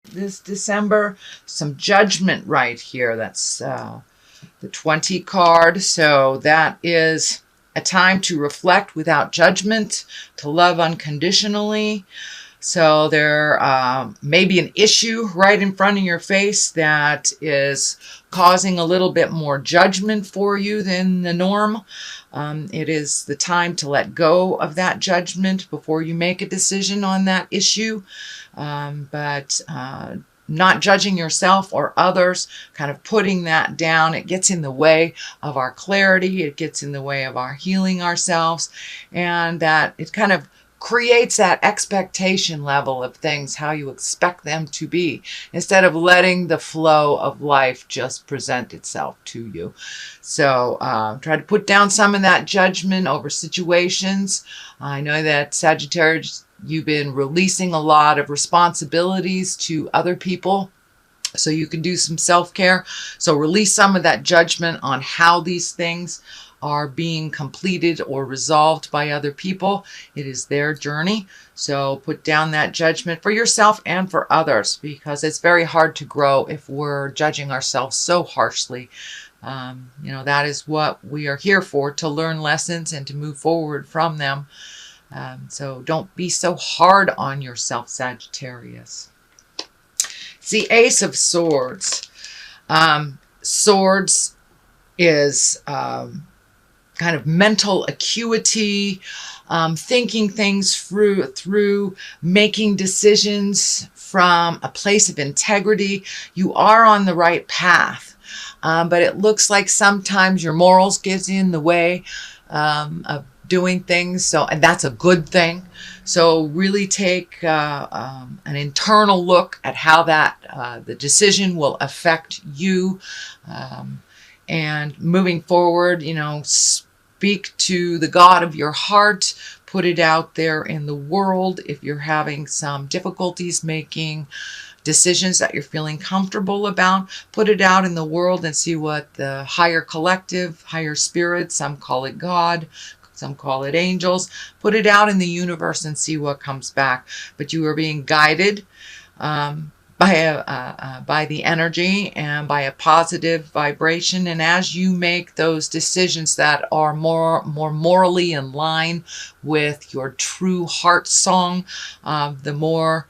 this December. Some judgment right here. That's the 20 card. So that is a time to reflect without judgment, to love unconditionally. So there may be an issue right in front of your face that is causing a little bit more judgment for you than the norm. It is the time to let go of that judgment before you make a decision on that issue. But not judging yourself or others, kind of putting that down. It gets in the way of our clarity. It gets in the way of our healing ourselves. And that it kind of creates that expectation level of things, how you expect them to be, instead of letting the flow of life just present itself to you. So try to put down some of that judgment over situations. I know that Sagittarius, you've been releasing a lot of responsibilities to other people, so you can do some self-care. So release some of that judgment on how these things are being completed or resolved by other people. It is their journey. So put down that judgment for yourself and for others, because it's very hard to grow if we're judging ourselves so harshly. That is what we are here for, to learn lessons and to move forward from them. So don't be so hard on yourself, Sagittarius. It's the Ace of Swords. Swords is kind of mental acuity, thinking things through, making decisions from a place of integrity. You are on the right path, but it looks like sometimes your morals get in the way of doing things. And that's a good thing. So really take an internal look at how the decision will affect you. And moving forward, speak to the God of your heart, put it out there in the world. If you're having some difficulties making decisions that you're feeling comfortable about, put it out in the world and see what the higher collective, higher spirit, some call it God, some call it angels, put it out in the universe and see what comes back. But you are being guided by the energy and by a positive vibration. And as you make those decisions that are more morally in line with your true heart song, the more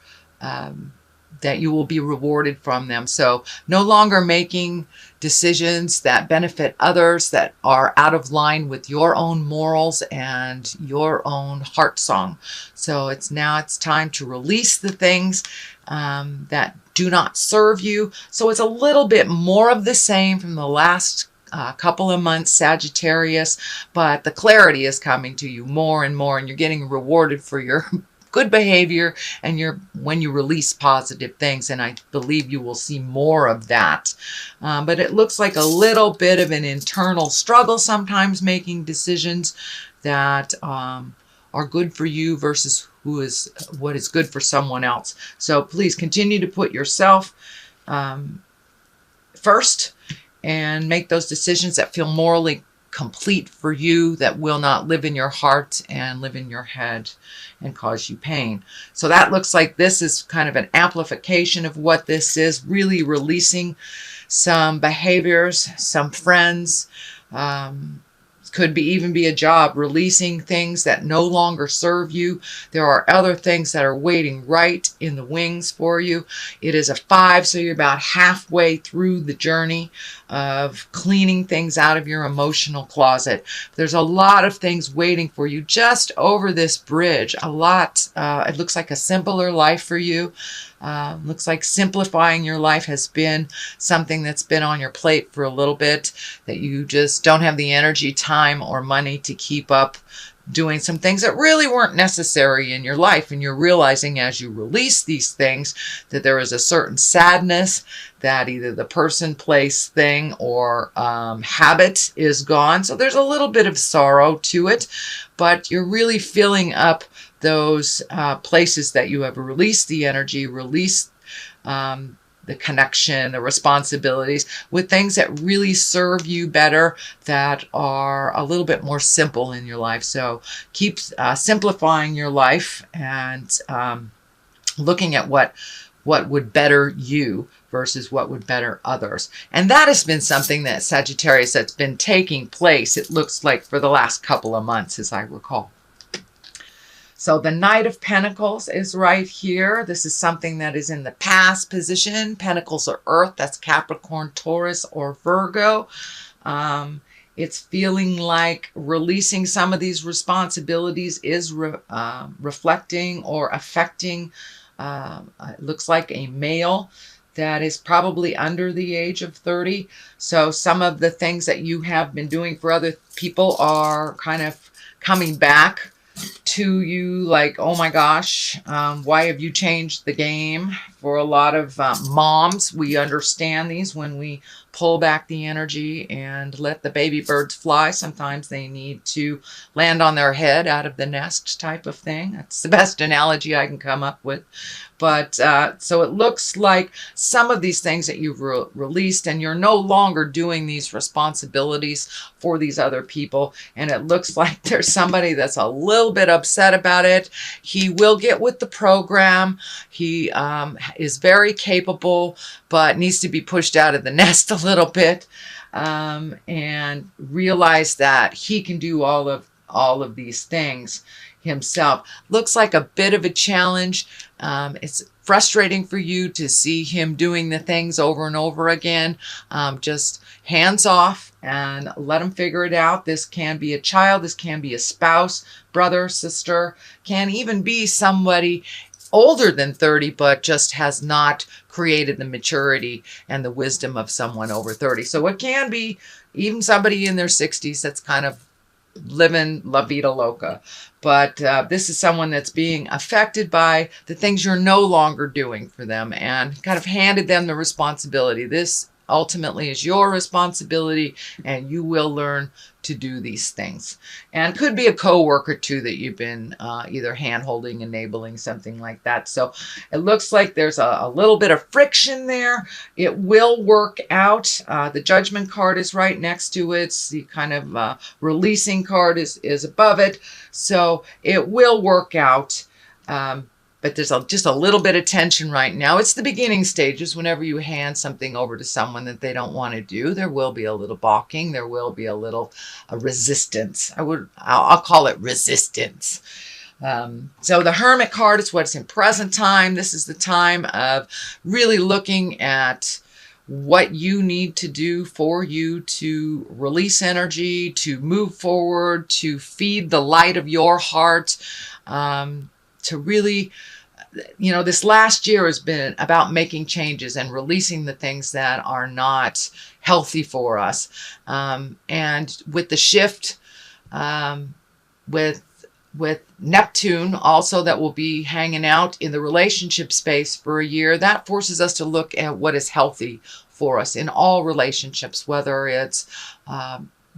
that you will be rewarded from them. So no longer making decisions that benefit others that are out of line with your own morals and your own heart song. So it's time to release the things that do not serve you. So it's a little bit more of the same from the last couple of months, Sagittarius, but the clarity is coming to you more and more, and you're getting rewarded for your good behavior and when you release positive things. And I believe you will see more of that. But it looks like a little bit of an internal struggle sometimes making decisions that are good for you versus what is good for someone else. So please continue to put yourself first and make those decisions that feel morally complete for you, that will not live in your heart and live in your head and cause you pain. So that looks like this is kind of an amplification of what this is, really releasing some behaviors, some friends, could even be a job, releasing things that no longer serve you. There are other things that are waiting right in the wings for you. It is a 5, so you're about halfway through the journey of cleaning things out of your emotional closet. There's a lot of things waiting for you just over this bridge. A lot. It looks like a simpler life for you. Looks like simplifying your life has been something that's been on your plate for a little bit, that you just don't have the energy, time, or money to keep up doing some things that really weren't necessary in your life. And you're realizing as you release these things that there is a certain sadness that either the person, place, thing, or habit is gone. So there's a little bit of sorrow to it, but you're really filling up those places that you have released the energy, released the connection, the responsibilities, with things that really serve you better, that are a little bit more simple in your life. So keep simplifying your life and looking at what what would better you versus what would better others. And that has been something that Sagittarius that's been taking place, it looks like, for the last couple of months, as I recall. So the Knight of Pentacles is right here. This is something that is in the past position. Pentacles are Earth. That's Capricorn, Taurus, or Virgo. It's feeling like releasing some of these responsibilities is reflecting or affecting, it looks like, a male that is probably under the age of 30. So some of the things that you have been doing for other people are kind of coming back to you, like, oh my gosh, why have you changed the game? For a lot of moms, we understand these when we pull back the energy and let the baby birds fly. Sometimes they need to land on their head out of the nest type of thing. That's the best analogy I can come up with. But so it looks like some of these things that you've released, and you're no longer doing these responsibilities for these other people. And it looks like there's somebody that's a little bit upset about it. He will get with the program. He is very capable, but needs to be pushed out of the nest a little bit, and realize that he can do all of these things himself. Looks like a bit of a challenge. It's frustrating for you to see him doing the things over and over again. Just hands off and let him figure it out. This can be a child. This can be a spouse, brother, sister, can even be somebody older than 30, but just has not created the maturity and the wisdom of someone over 30. So it can be even somebody in their 60s that's kind of living la vida loca. But this is someone that's being affected by the things you're no longer doing for them, and kind of handed them the responsibility. This ultimately is your responsibility, and you will learn to do these things. And could be a coworker too that you've been either hand-holding, enabling, something like that. So it looks like there's a little bit of friction there. It will work out. The Judgment card is right next to it. The kind of releasing card is above it. So it will work out. But there's just a little bit of tension right now. It's the beginning stages. Whenever you hand something over to someone that they don't want to do, there will be a little balking. There will be a little resistance. I'll call it resistance. So the Hermit card is what's in present time. This is the time of really looking at what you need to do for you to release energy, to move forward, to feed the light of your heart, to really, this last year has been about making changes and releasing the things that are not healthy for us. And with the shift, with Neptune also, that will be hanging out in the relationship space for a year, that forces us to look at what is healthy for us in all relationships, whether it's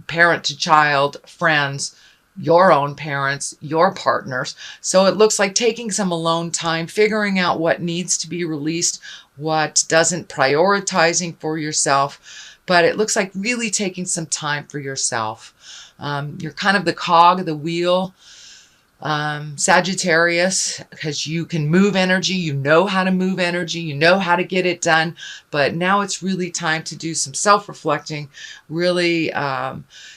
parent to child, friends, your own parents, your partners. So it looks like taking some alone time, figuring out what needs to be released, what doesn't, prioritizing for yourself. But it looks like really taking some time for yourself. You're kind of the cog of the wheel, Sagittarius, because you can move energy. You know how to move energy. You know how to get it done. But now it's really time to do some self-reflecting, really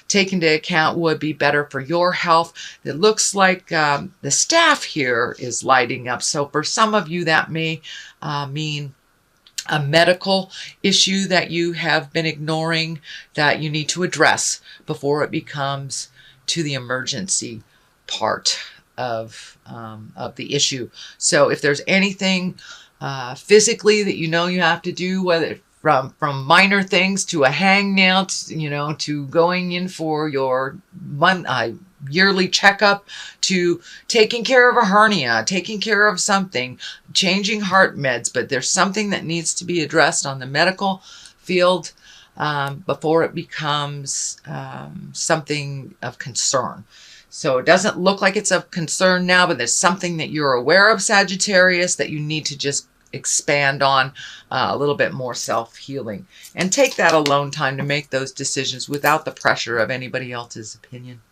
take into account what would be better for your health. It looks like the staff here is lighting up. So for some of you, that may mean a medical issue that you have been ignoring that you need to address before it becomes to the emergency part of the issue. So if there's anything physically that you have to do, whether from minor things to a hangnail, to going in for your yearly checkup, to taking care of a hernia, taking care of something, changing heart meds, but there's something that needs to be addressed on the medical field before it becomes something of concern. So it doesn't look like it's of concern now, but there's something that you're aware of, Sagittarius, that you need to just expand on a little bit more self-healing. And take that alone time to make those decisions without the pressure of anybody else's opinion.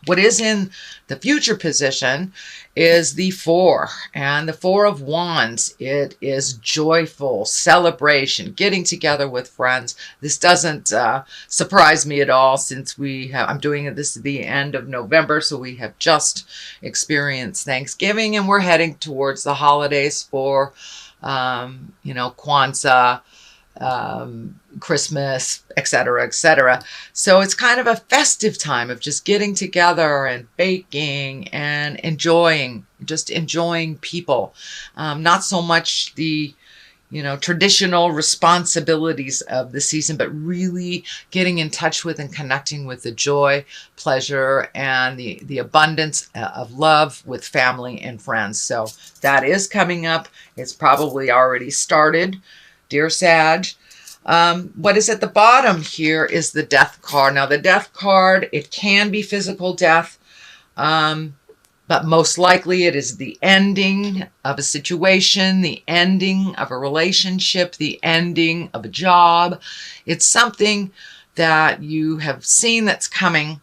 What is in the future position is the 4, and the 4 of Wands. It is joyful celebration, getting together with friends. This doesn't surprise me at all, since I'm doing this at the end of November, so we have just experienced Thanksgiving, and we're heading towards the holidays for Kwanzaa, Christmas, etc., etc. So it's kind of a festive time of just getting together and baking and enjoying people. Not so much the traditional responsibilities of the season, but really getting in touch with and connecting with the joy, pleasure, and the abundance of love with family and friends. So that is coming up. It's probably already started, dear Sag. What is at the bottom here is the Death card. Now, the Death card, it can be physical death, but most likely it is the ending of a situation, the ending of a relationship, the ending of a job. It's something that you have seen that's coming.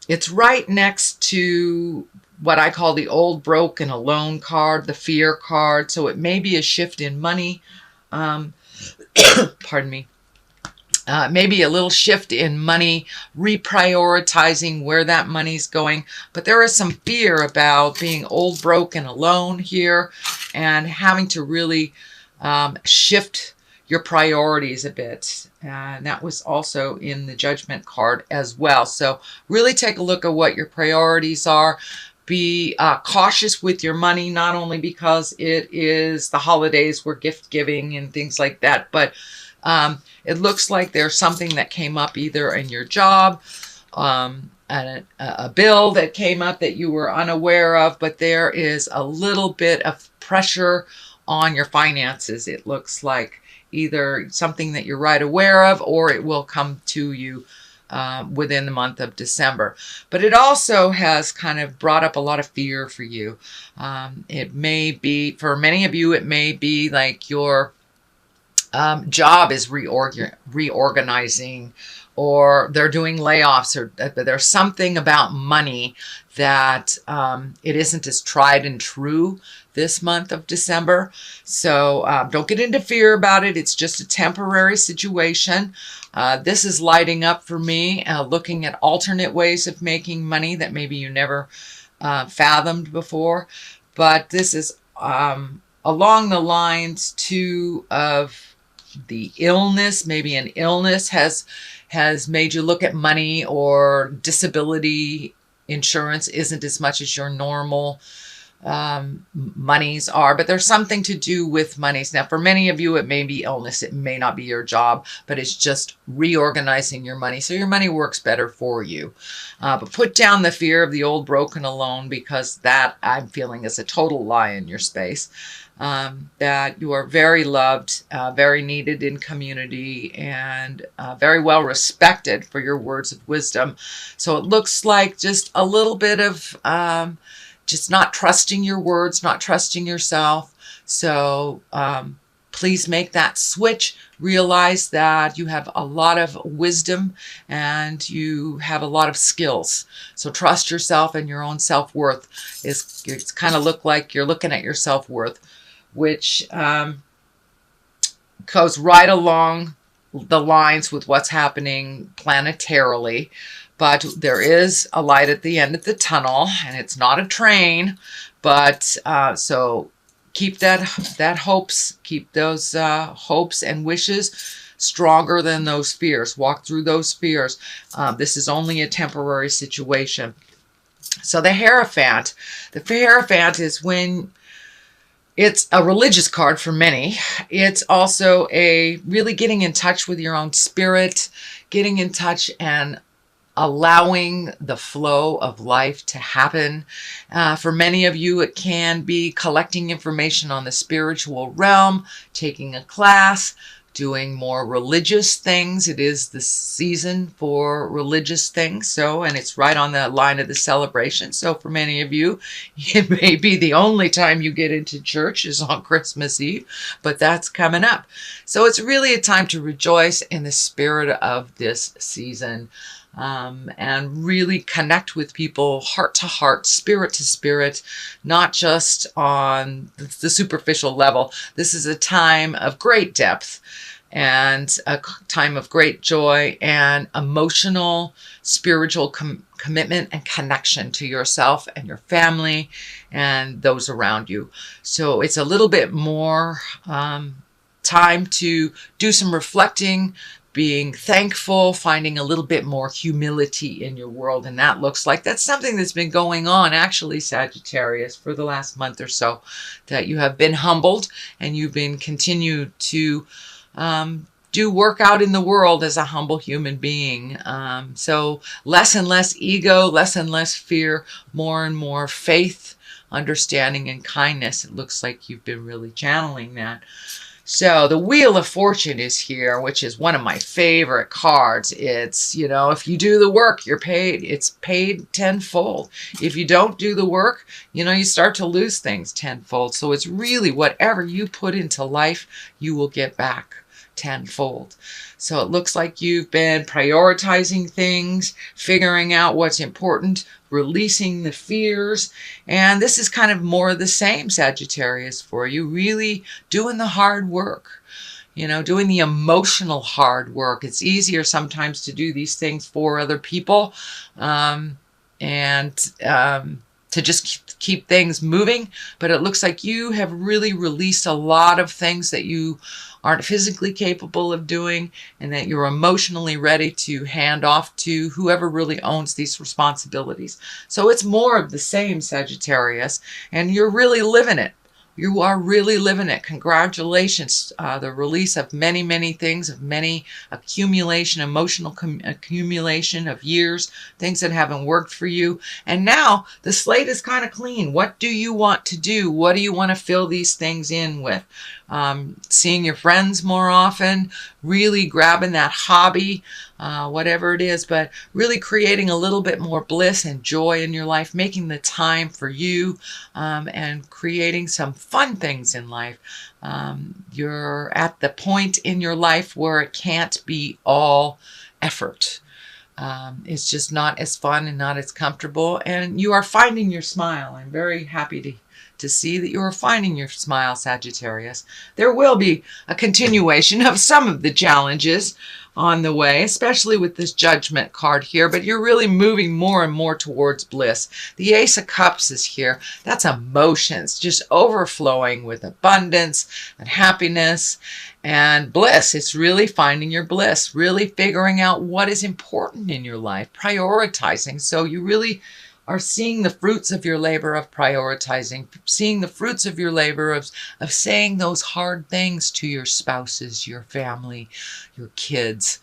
It's right next to what I call the old, broke, and alone card, the Fear card. So it may be a shift in money. Pardon me. Maybe a little shift in money, reprioritizing where that money's going. But there is some fear about being old, broke, and alone here, and having to really shift your priorities a bit. And that was also in the Judgment card as well. So really take a look at what your priorities are. Be cautious with your money, not only because it is the holidays, we're gift giving and things like that, but it looks like there's something that came up either in your job, and a bill that came up that you were unaware of, but there is a little bit of pressure on your finances. It looks like either something that you're right aware of, or it will come to you within the month of December. But it also has kind of brought up a lot of fear for you. It may be, for many of you, it may be like your job is reorganizing, or they're doing layoffs, or there's something about money that it isn't as tried and true this month of December. So don't get into fear about it. It's just a temporary situation. This is lighting up for me, looking at alternate ways of making money that maybe you never fathomed before. But this is along the lines too of the illness. Maybe an illness has made you look at money, or disability insurance isn't as much as your normal monies are, but there's something to do with monies. Now, for many of you, it may be illness. It may not be your job, but it's just reorganizing your money so your money works better for you. But put down the fear of the old, broken, alone, because that I'm feeling is a total lie in your space. That you are very loved, very needed in community, and very well respected for your words of wisdom. So it looks like just a little bit of just not trusting your words, not trusting yourself. So please make that switch. Realize that you have a lot of wisdom and you have a lot of skills. So trust yourself and your own self-worth. It's kind of look like you're looking at your self-worth, which goes right along the lines with what's happening planetarily. But there is a light at the end of the tunnel, and it's not a train. But so keep that hopes, keep those hopes and wishes stronger than those fears. Walk through those fears. This is only a temporary situation. So the Hierophant is when it's a religious card for many. It's also a really getting in touch with your own spirit, getting in touch and allowing the flow of life to happen. For many of you, it can be collecting information on the spiritual realm, taking a class, doing more religious things. It is the season for religious things. So, and it's right on the line of the celebration. So for many of you, it may be the only time you get into church is on Christmas Eve, but that's coming up. So it's really a time to rejoice in the spirit of this season. and really connect with people heart to heart, spirit to spirit, not just on the superficial level. This is a time of great depth and a time of great joy and emotional, spiritual commitment and connection to yourself and your family and those around you. So it's a little bit more time to do some reflecting, being thankful, finding a little bit more humility in your world. And that looks like that's something that's been going on, actually, Sagittarius, for the last month or so, that you have been humbled and you've been continued to do work out in the world as a humble human being. So less and less ego, less and less fear, more and more faith, understanding, and kindness. It looks like you've been really channeling that. So the Wheel of Fortune is here, which is one of my favorite cards. It's, you know, if you do the work, you're paid. It's paid tenfold. If you don't do the work, you know, you start to lose things tenfold. So it's really whatever you put into life, you will get back tenfold. So it looks like you've been prioritizing things, figuring out what's important, releasing the fears. And this is kind of more of the same, Sagittarius, for you, really doing the hard work, you know, doing the emotional hard work. It's easier sometimes to do these things for other people to just keep things moving. But it looks like you have really released a lot of things that you aren't physically capable of doing, and that you're emotionally ready to hand off to whoever really owns these responsibilities. So it's more of the same, Sagittarius, and you're really living it. You are really living it. Congratulations. The release of many, many things, of many accumulation, emotional accumulation of years, things that haven't worked for you. And now the slate is kind of clean. What do you want to do? What do you want to fill these things in with? Seeing your friends more often, really grabbing that hobby, whatever it is, but really creating a little bit more bliss and joy in your life, making the time for you, and creating some fun things in life. You're at the point in your life where it can't be all effort. It's just not as fun and not as comfortable, and you are finding your smile. I'm very happy to see that you are finding your smile, Sagittarius. There will be a continuation of some of the challenges on the way, especially with this Judgment card here, but you're really moving more and more towards bliss. The Ace of Cups is here. That's emotions, just overflowing with abundance and happiness and bliss. It's really finding your bliss, really figuring out what is important in your life, prioritizing. So you really are seeing the fruits of your labor of prioritizing, seeing the fruits of your labor of saying those hard things to your spouses, your family, your kids,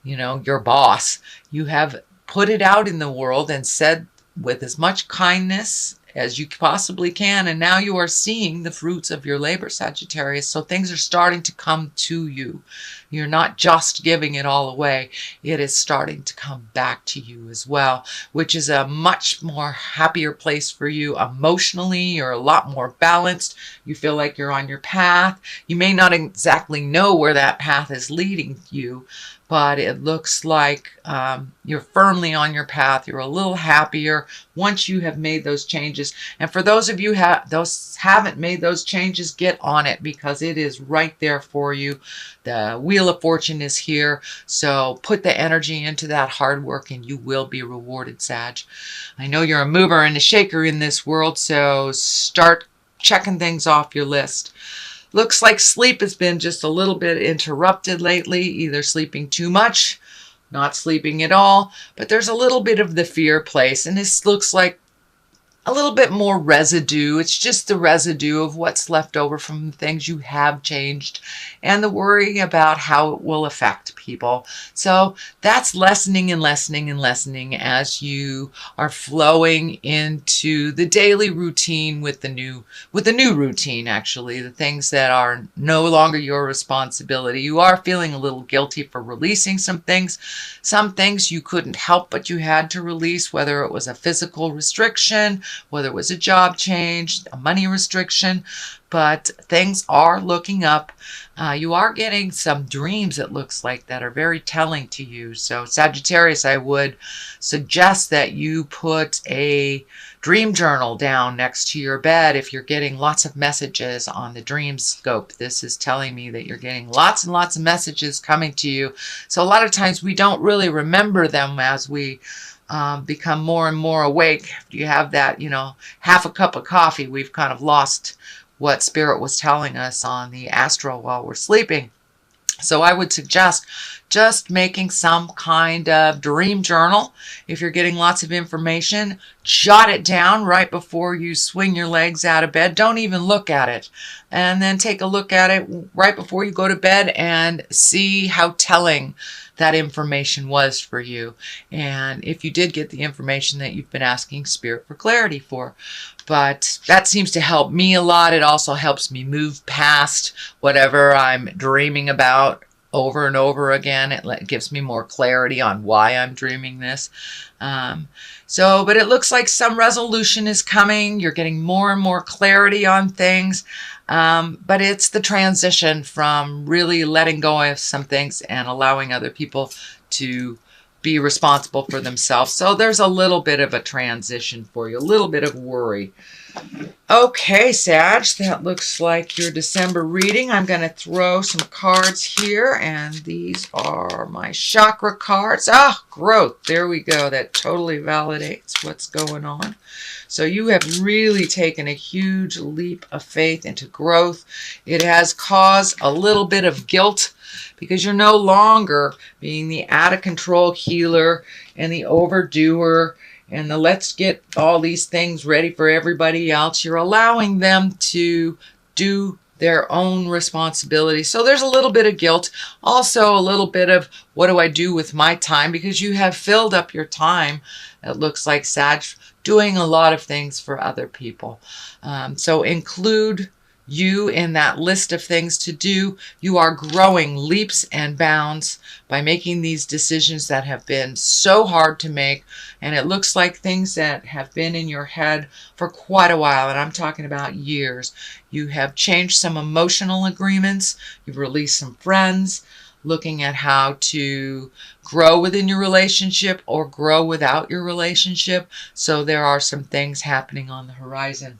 you know, your boss. You have put it out in the world and said with as much kindness as you possibly can, and now you are seeing the fruits of your labor, Sagittarius. So things are starting to come to you. You're not just giving it all away. It is starting to come back to you as well, which is a much more happier place for you emotionally. You're a lot more balanced. You feel like you're on your path. You may not exactly know where that path is leading you, but it looks like you're firmly on your path. You're a little happier once you have made those changes. And for those of you haven't made those changes, get on it, because it is right there for you. The Wheel of Fortune is here. So put the energy into that hard work and you will be rewarded, Sag. I know you're a mover and a shaker in this world, so start checking things off your list. Looks like sleep has been just a little bit interrupted lately, either sleeping too much, not sleeping at all, but there's a little bit of the fear place, and this looks like a little bit more residue. It's just the residue of what's left over from the things you have changed and the worry about how it will affect people. So that's lessening and lessening and lessening as you are flowing into the daily routine with the new routine, actually, the things that are no longer your responsibility. You are feeling a little guilty for releasing some things you couldn't help but you had to release, whether it was a physical restriction, whether it was a job change, a money restriction. but things are looking up. You are getting some dreams, it looks like, that are very telling to you. So Sagittarius, I would suggest that you put a dream journal down next to your bed if you're getting lots of messages on the dream scope. This is telling me that you're getting lots and lots of messages coming to you. So a lot of times we don't really remember them as we become more and more awake. If you have that, half a cup of coffee, we've kind of lost what Spirit was telling us on the astral while we're sleeping. So I would suggest just making some kind of dream journal. If you're getting lots of information, jot it down right before you swing your legs out of bed. Don't even look at it. And then take a look at it right before you go to bed and see how telling that information was for you. And if you did get the information that you've been asking Spirit for clarity for. But that seems to help me a lot. It also helps me move past whatever I'm dreaming about over and over again. It gives me more clarity on why I'm dreaming this. But it looks like some resolution is coming. You're getting more and more clarity on things. But it's the transition from really letting go of some things and allowing other people to be responsible for themselves. So there's a little bit of a transition for you, a little bit of worry. Okay, Sag, that looks like your December reading. I'm going to throw some cards here, and these are my chakra cards. Growth. There we go. That totally validates what's going on. So you have really taken a huge leap of faith into growth. It has caused a little bit of guilt because you're no longer being the out-of-control healer and the overdoer and the let's get all these things ready for everybody else. You're allowing them to do their own responsibility. So there's a little bit of guilt. Also a little bit of what do I do with my time, because you have filled up your time, it looks like, Sag, doing a lot of things for other people. So include you in that list of things to do. You are growing leaps and bounds by making these decisions that have been so hard to make. And it looks like things that have been in your head for quite a while, and I'm talking about years. You have changed some emotional agreements. You've released some friends, looking at how to grow within your relationship or grow without your relationship. So there are some things happening on the horizon.